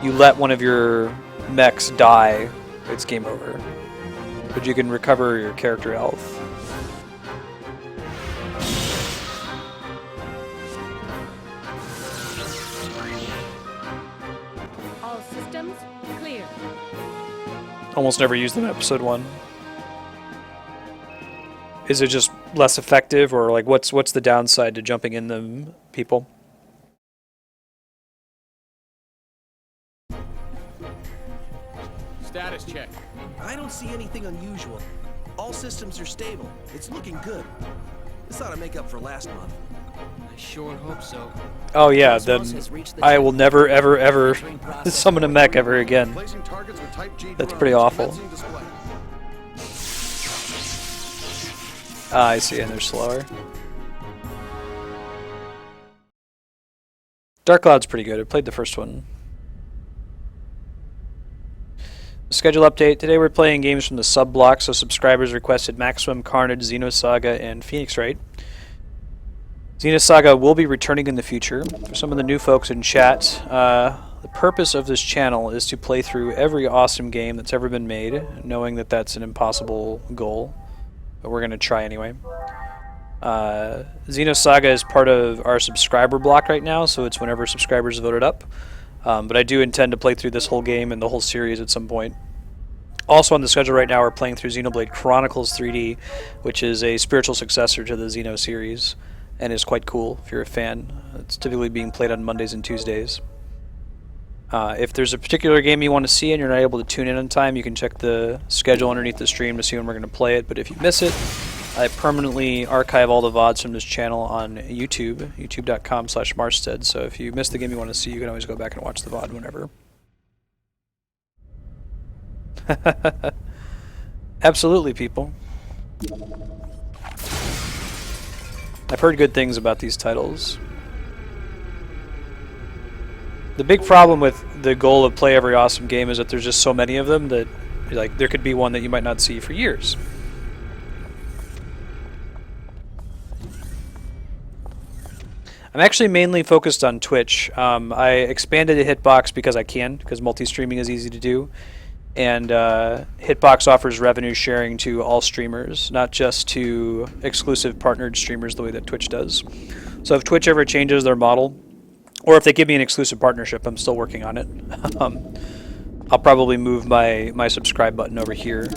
S1: you let one of your mechs die, it's game over. But you can recover your character health.
S9: All systems clear.
S1: Almost never used them in episode 1. Is it just less effective, or like what's the downside to jumping in them, people?
S5: Status check.
S6: I don't see anything unusual. All systems are stable. It's looking good. This ought to make up for last month.
S5: I sure hope so.
S1: Oh yeah, then I will never ever ever summon a mech ever again.
S7: Placing targets with Type G
S1: That's pretty awful.
S7: commencing display.
S1: Ah, I see, and they're slower. Dark Cloud's pretty good. I played the first one. Schedule update. Today we're playing games from the sub-block, so subscribers requested Maximum Carnage, Xenosaga, and Phoenix Wright. Xenosaga will be returning in the future. For some of the new folks in chat, the purpose of this channel is to play through every awesome game that's ever been made, knowing that that's an impossible goal. But we're going to try anyway. Xenosaga is part of our subscriber block right now, so it's whenever subscribers vote it up. But I do intend to play through this whole game and the whole series at some point. Also on the schedule right now, we're playing through Xenoblade Chronicles 3D, which is a spiritual successor to the Xeno series, and is quite cool if you're a fan. It's typically being played on Mondays and Tuesdays. If there's a particular game you want to see and you're not able to tune in on time, you can check the schedule underneath the stream to see when we're going to play it. But if you miss it, I permanently archive all the VODs from this channel on YouTube, youtube.com/Marstead. So if you miss the game you want to see, you can always go back and watch the VOD whenever. Absolutely, people. I've heard good things about these titles. The big problem with the goal of play every awesome game is that there's just so many of them that like there could be one that you might not see for years. I'm actually mainly focused on Twitch. I expanded a Hitbox because I can, because multi-streaming is easy to do. And Hitbox offers revenue sharing to all streamers, not just to exclusive partnered streamers the way that Twitch does. So if Twitch ever changes their model, or if they give me an exclusive partnership, I'm still working on it. I'll probably move my subscribe button over here.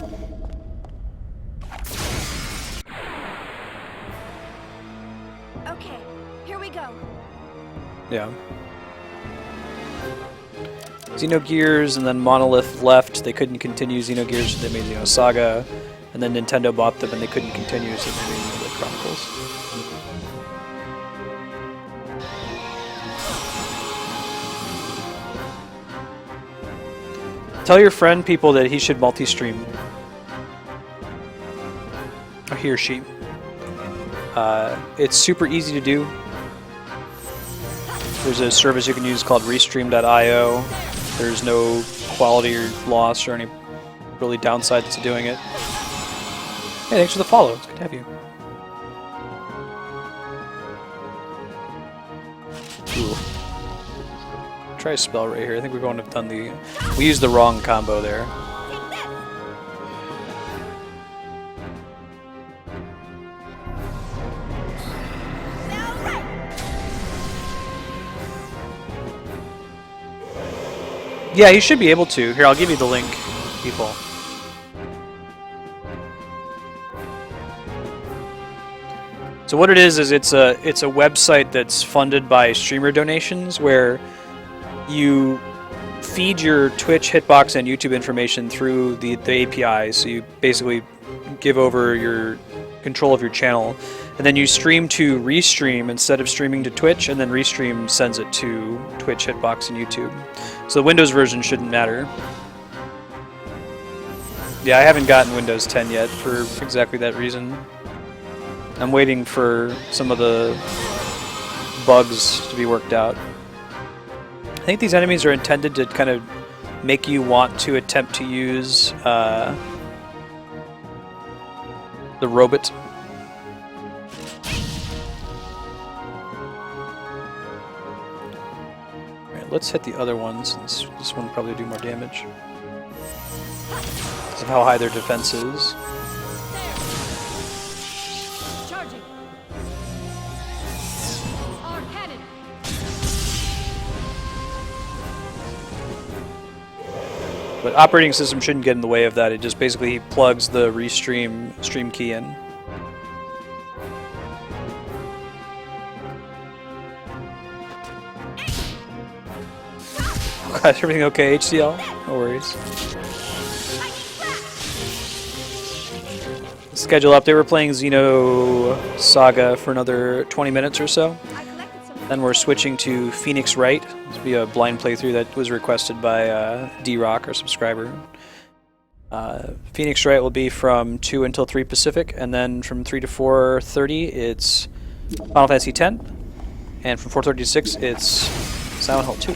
S3: Okay, here we go.
S1: Yeah. Xenogears, and then Monolith left. They couldn't continue Xenogears, so they made Xenosaga. And then Nintendo bought them and they couldn't continue, so they made Xenoblade Chronicles. Tell your friend, people, that he should multi-stream. Or he or she. It's super easy to do. There's a service you can use called restream.io. There's no quality or loss or any really downsides to doing it. Hey, thanks for the follow. It's good to have you. Ooh. Try a spell right here. I think we're going to have done the... We used the wrong combo there. Yeah, you should be able to. Here, I'll give you the link, people. So what it is it's a website that's funded by streamer donations where you feed your Twitch, Hitbox, and YouTube information through the API. So you basically give over your control of your channel, and then you stream to Restream instead of streaming to Twitch, and then Restream sends it to Twitch, Hitbox, and YouTube. So the Windows version shouldn't matter. Yeah, I haven't gotten Windows 10 yet for exactly that reason. I'm waiting for some of the bugs to be worked out. I think these enemies are intended to kind of make you want to attempt to use the robot. Alright, let's hit the other ones, since this one will probably do more damage. Because of how high their defense is.
S9: Charging. Arm cannon.
S1: But operating system shouldn't get in the way of that. It just basically plugs the Restream stream key in. Is everything okay, HCL? No worries. Schedule update. We're playing Xenosaga for another 20 minutes or so. Then we're switching to Phoenix Wright. This will be a blind playthrough that was requested by D-Rock, our subscriber. Phoenix Wright will be from 2 until 3 Pacific, and then from 3 to 4:30 it's Final Fantasy X, and from 4:30 to 6 it's Silent Hill 2.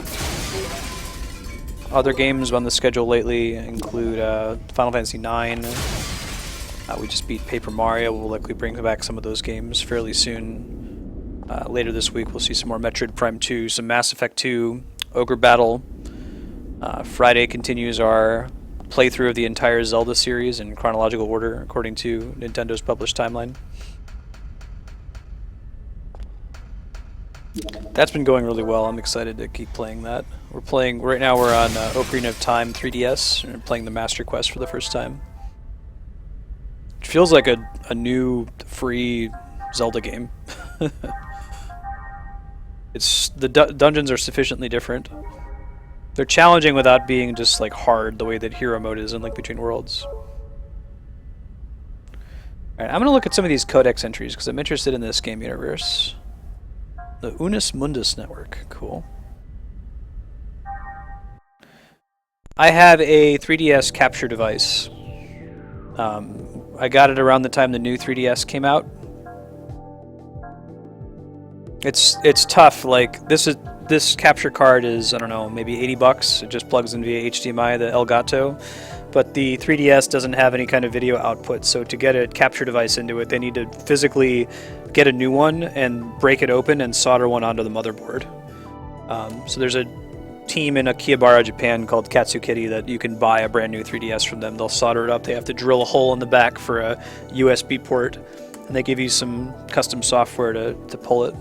S1: Other games on the schedule lately include Final Fantasy IX. We just beat Paper Mario. We'll likely bring back some of those games fairly soon. Later this week we'll see some more Metroid Prime 2, some Mass Effect 2, Ogre Battle. Friday continues our playthrough of the entire Zelda series in chronological order according to Nintendo's published timeline. That's been going really well. I'm excited to keep playing that. We're playing right now. We're on Ocarina of Time 3DS and playing the Master Quest for the first time. It feels like a new free Zelda game. It's the dungeons are sufficiently different. They're challenging without being just like hard the way that Hero Mode is in Link Between Worlds. Alright, I'm gonna look at some of these codex entries because I'm interested in this game universe. The Unus Mundus network, cool. I have a 3DS capture device. I got it around the time the new 3DS came out. It's tough. Like this capture card is, I don't know, maybe $80. It just plugs in via HDMI, the Elgato. but the 3DS doesn't have any kind of video output, so to get a capture device into it, they need to physically get a new one and break it open and solder one onto the motherboard. So there's a team in Akihabara, Japan called Katsukity that you can buy a brand new 3DS from them. They'll solder it up. They have to drill a hole in the back for a USB port, and they give you some custom software to pull it.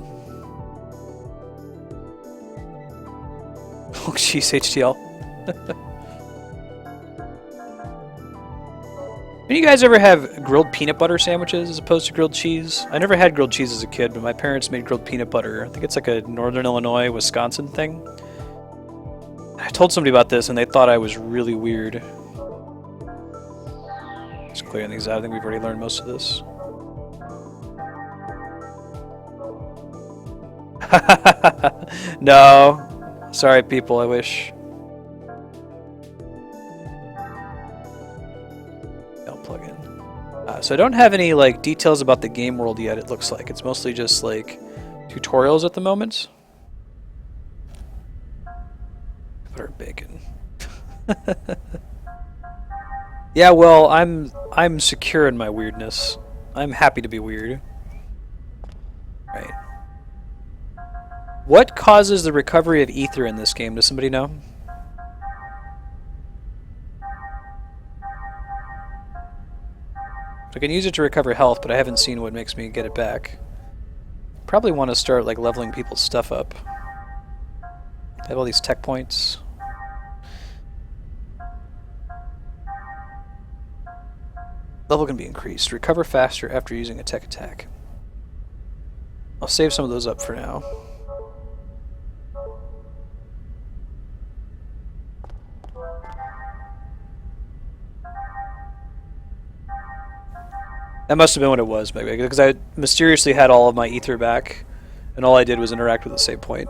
S1: Oh, jeez, HTL. Do you guys ever have grilled peanut butter sandwiches as opposed to grilled cheese? I never had grilled cheese as a kid, but my parents made grilled peanut butter. I think it's like a Northern Illinois, Wisconsin thing. I told somebody about this and they thought I was really weird. Just clearing things out. I think we've already learned most of this. No. Sorry, people, I wish. Plug in. So I don't have any like details about the game world yet. It looks like it's mostly just like tutorials at the moment. Butter bacon. Yeah, well, I'm secure in my weirdness. I'm happy to be weird. Right. What causes the recovery of ether in this game? Does somebody know? I can use it to recover health, but I haven't seen what makes me get it back. Probably want to start like leveling people's stuff up. I have all these tech points. Level can be increased. Recover faster after using a tech attack. I'll save some of those up for now. That must have been what it was, maybe, because I mysteriously had all of my ether back, and all I did was interact with the save point.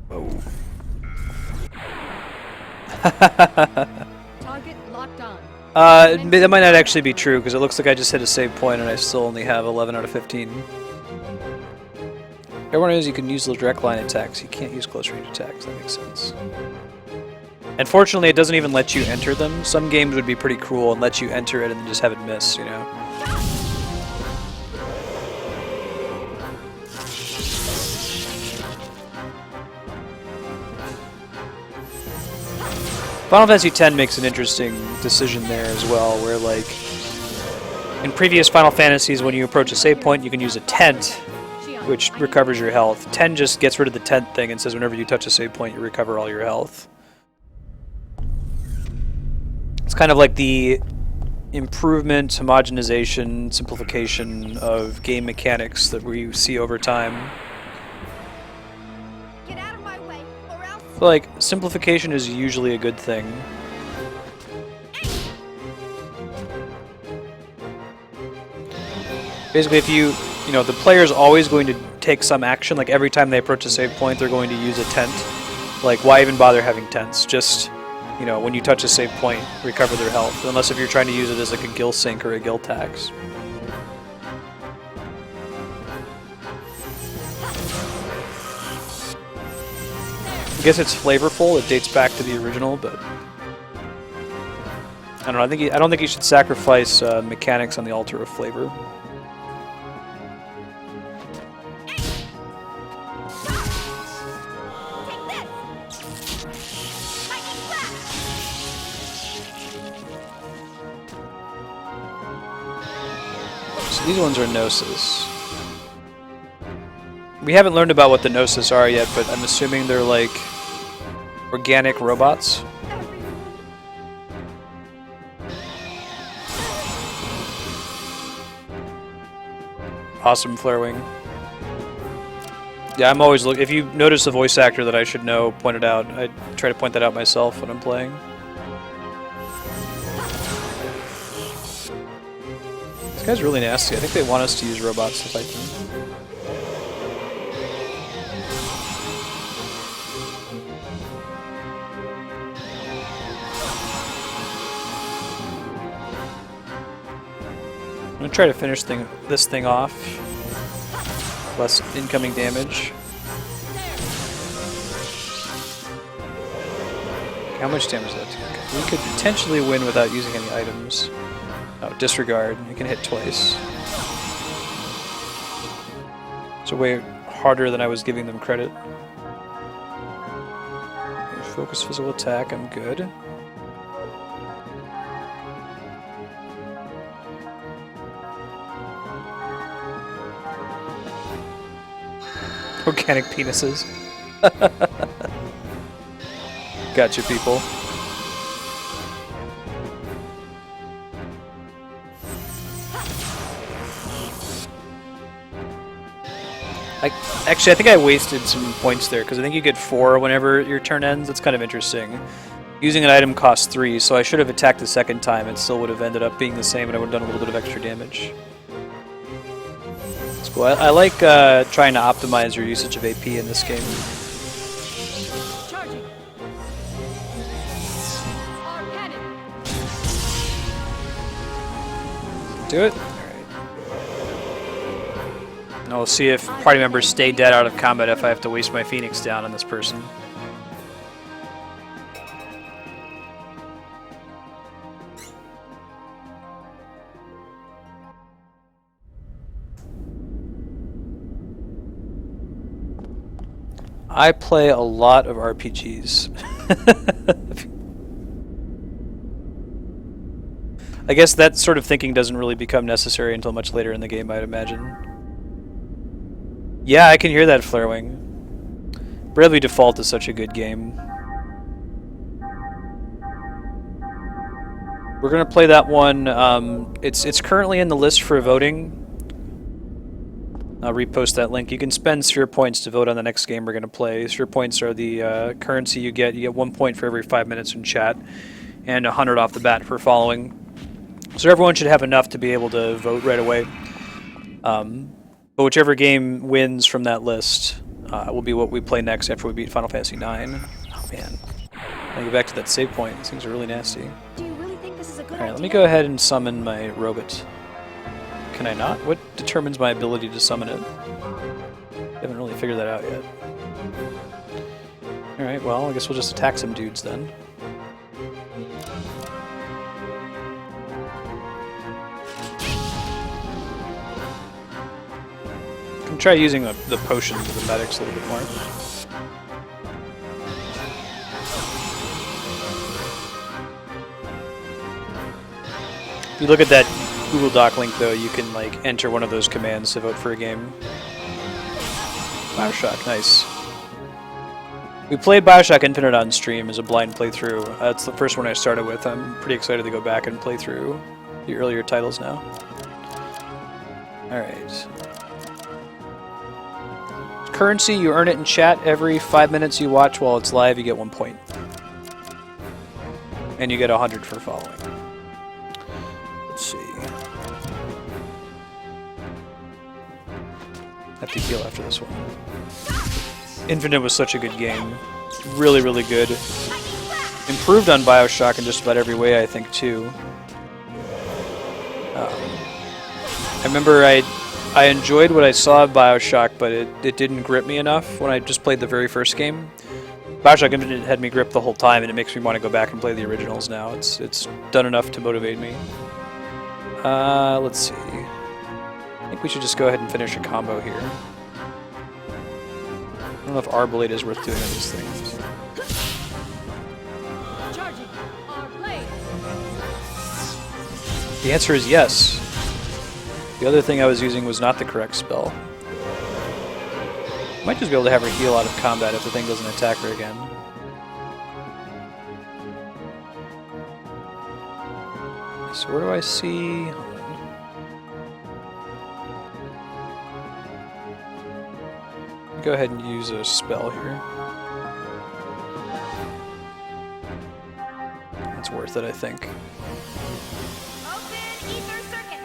S1: Oh.
S9: Target locked on.
S1: That might not actually be true, because it looks like I just hit a save point and I still only have 11 out of 15. Everyone knows you can use the direct line attacks. You can't use close range attacks. That makes sense. Unfortunately, it doesn't even let you enter them. Some games would be pretty cool and let you enter it and then just have it miss, you know? Final Fantasy X makes an interesting decision there as well, where like in previous Final Fantasies, when you approach a save point, you can use a tent, which recovers your health. 10 just gets rid of the tent thing and says whenever you touch a save point, you recover all your health. It's kind of like the improvement, homogenization, simplification of game mechanics that we see over time.
S3: Get out of my way, or else...
S1: I feel like simplification is usually a good thing. Basically, if you know, the player is always going to take some action. Like every time they approach a save point, they're going to use a tent. Like, why even bother having tents? Just, you know, when you touch a save point, recover their health. Unless if you're trying to use it as like a gill sink or a gill tax. I guess it's flavorful. It dates back to the original, but I don't know. I don't think you should sacrifice mechanics on the altar of flavor. These ones are Gnosis. We haven't learned about what the Gnosis are yet, but I'm assuming they're like organic robots. Awesome Flarewing. Yeah, I'm always looking. If you notice a voice actor that I should know, point it out. I try to point that out myself when I'm playing. This guy's really nasty. I think they want us to use robots to fight them. gonna try to finish this thing off. Less incoming damage. How much damage does that do? We could potentially win without using any items. Oh, disregard. You can hit twice. So way harder than I was giving them credit. Okay, focus physical attack, I'm good. Organic penises. Gotcha, people. Actually, I think I wasted some points there, because I think you get 4 whenever your turn ends. It's kind of interesting. Using an item costs 3, so I should have attacked the second time. It still would have ended up being the same, and I would have done a little bit of extra damage. It's cool. I like trying to optimize your usage of AP in this game.
S9: Charging.
S1: Do it? Alright. And we'll see if party members stay dead out of combat if I have to waste my Phoenix down on this person. I play a lot of RPGs. I guess that sort of thinking doesn't really become necessary until much later in the game, I'd imagine. Yeah, I can hear that Flarewing. Bravely Default is such a good game. We're gonna play that one. It's currently in the list for voting. I'll repost that link. You can spend sphere points to vote on the next game we're gonna play. Sphere points are the currency you get. You get 1 point for every 5 minutes in chat, and 100 off the bat for following. So everyone should have enough to be able to vote right away. But whichever game wins from that list will be what we play next after we beat Final Fantasy IX. Oh man. I get back to that save point. These things are really nasty.
S3: Do you really think this is a good
S1: Alright, let me
S3: idea?
S1: go ahead and summon my robot. Can I not? What determines my ability to summon it? I haven't really figured that out yet. Alright, well, I guess we'll just attack some dudes then. I can try using the potions of the medics a little bit more. If you look at that Google Doc link, though, you can like enter one of those commands to vote for a game. Bioshock, nice. We played Bioshock Infinite on stream as a blind playthrough. That's the first one I started with. I'm pretty excited to go back and play through the earlier titles now. Alright. Currency, you earn it in chat. Every 5 minutes you watch while it's live, you get 1 point. And you get 100 for following. Let's see. I have to heal after this one. Infinite was such a good game. Really, really good. Improved on Bioshock in just about every way, I think, too. I remember I enjoyed what I saw of Bioshock, but it didn't grip me enough when I just played the very first game. Bioshock Infinite had me gripped the whole time, and it makes me want to go back and play the originals now. It's done enough to motivate me. Let's see. I think we should just go ahead and finish a combo here. I don't know if Arbalete is worth doing on these things.
S9: Charging. Our blade.
S1: The answer is yes. The other thing I was using was not the correct spell. Might just be able to have her heal out of combat if the thing doesn't attack her again. So where do I see... Go ahead and use a spell here. That's worth it, I think.
S3: Open ether circuit.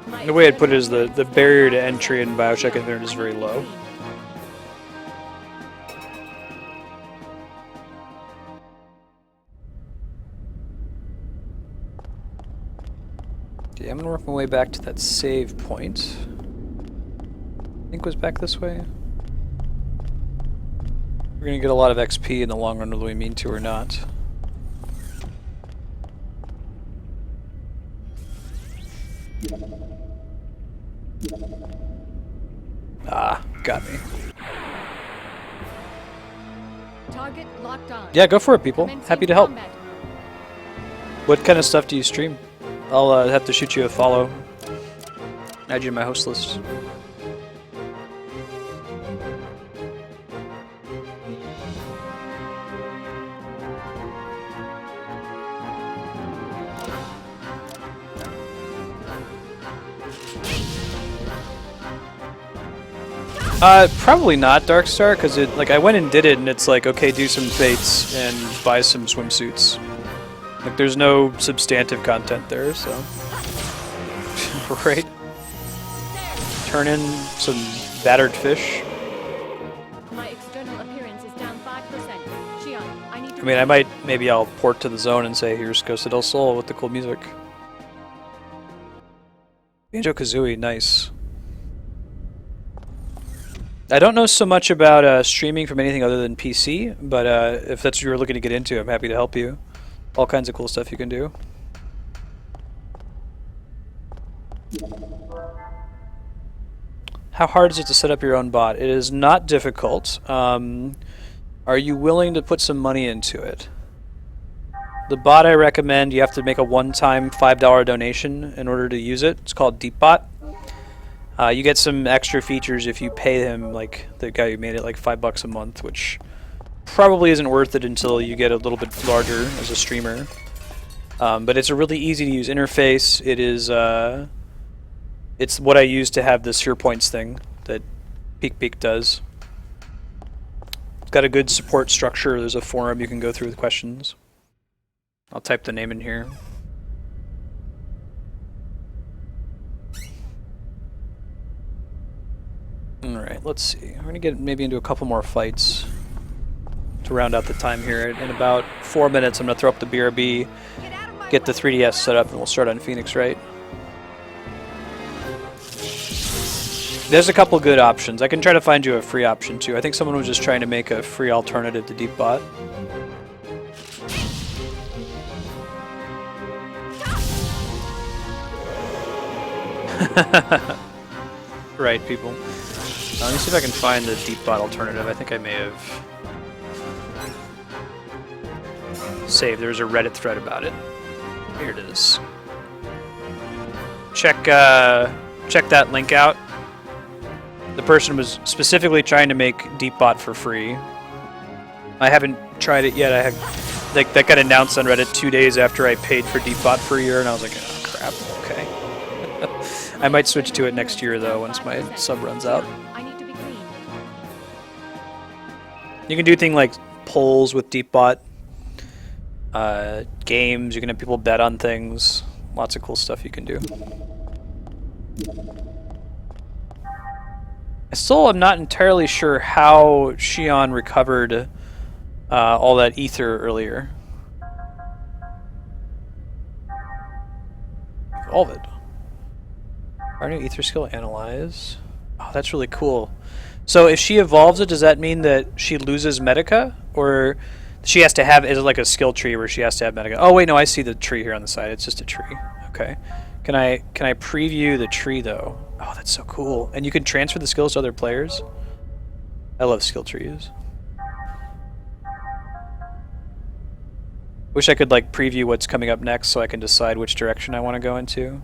S9: My
S1: The way I'd put it is the barrier to entry in Bioshock Infinite is very low. Okay, I'm gonna work my way back to that save point. I think it was back this way. We're gonna get a lot of XP in the long run, whether we mean to or not. Ah, got me.
S9: Target locked on.
S1: Yeah, go for it, people.
S9: Commencing
S1: Happy to help.
S9: combat.
S1: What kind of stuff do you stream? I'll have to shoot you a follow. Add you to my host list. Probably not Darkstar, because it I went and did it, and it's like, okay, do some fates and buy some swimsuits. Like, there's no substantive content there, so right. Turn in some battered fish.
S9: My external appearance is down 5%. Shion, I need to.
S1: I mean, maybe I'll port to the zone and say, here's Costa del Sol with the cool music. Banjo-Kazooie, nice. I don't know so much about streaming from anything other than PC, but if that's what you're looking to get into, I'm happy to help you. All kinds of cool stuff you can do. How hard is it to set up your own bot? It is not difficult. Are you willing to put some money into it? The bot I recommend, you have to make a one-time $5 donation in order to use it. It's called DeepBot. You get some extra features if you pay him, like the guy who made it, like $5 a month, which probably isn't worth it until you get a little bit larger as a streamer. But it's a really easy to use interface. It is, it's what I use to have the sphere points thing that Peek does. It's got a good support structure. There's a forum you can go through with questions. I'll type the name in here. Alright, let's see. We're gonna get maybe into a couple more fights to round out the time here. In about 4 minutes, I'm gonna throw up the BRB, get the 3DS set up, and we'll start on Phoenix Wright. There's a couple good options. I can try to find you a free option too. I think someone was just trying to make a free alternative to DeepBot. Right, people. Let me see if I can find the DeepBot alternative. I think I may have saved. There's a Reddit thread about it. Here it is. Check that link out. The person was specifically trying to make DeepBot for free. I haven't tried it yet. That got announced on Reddit 2 days after I paid for DeepBot for a year, and I was like, oh crap, okay. I might switch to it next year though, once my sub runs out. You can do things like polls with DeepBot, games, you can have people bet on things, lots of cool stuff you can do. I still am not entirely sure how Shion recovered all that ether earlier. Evolve it. Our new ether skill, analyze. Oh, that's really cool. So if she evolves it, does that mean that she loses Medica? Or she has to have, is it like a skill tree where she has to have Medica? Oh wait, no, I see the tree here on the side. It's just a tree. Okay. Can I preview the tree though? Oh, that's so cool. And you can transfer the skills to other players? I love skill trees. Wish I could like preview what's coming up next so I can decide which direction I want to go into.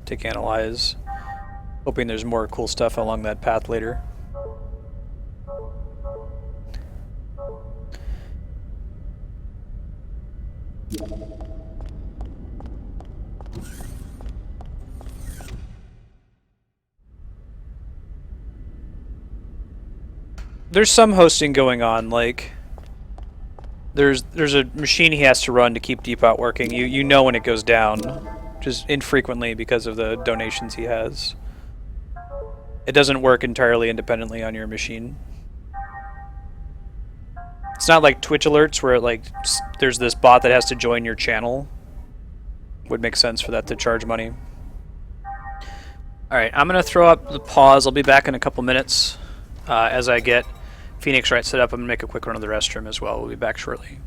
S1: Take analyze, hoping there's more cool stuff along that path later. there's some hosting going on. Like, there's a machine he has to run to keep Depot working. You know when it goes down, just infrequently because of the donations he has. It doesn't work entirely independently on your machine. It's not like Twitch alerts where like there's this bot that has to join your channel. Would make sense for that to charge money. Alright, I'm going to throw up the pause. I'll be back in a couple minutes as I get Phoenix Wright set up. I'm going to make a quick run of the restroom as well. We'll be back shortly.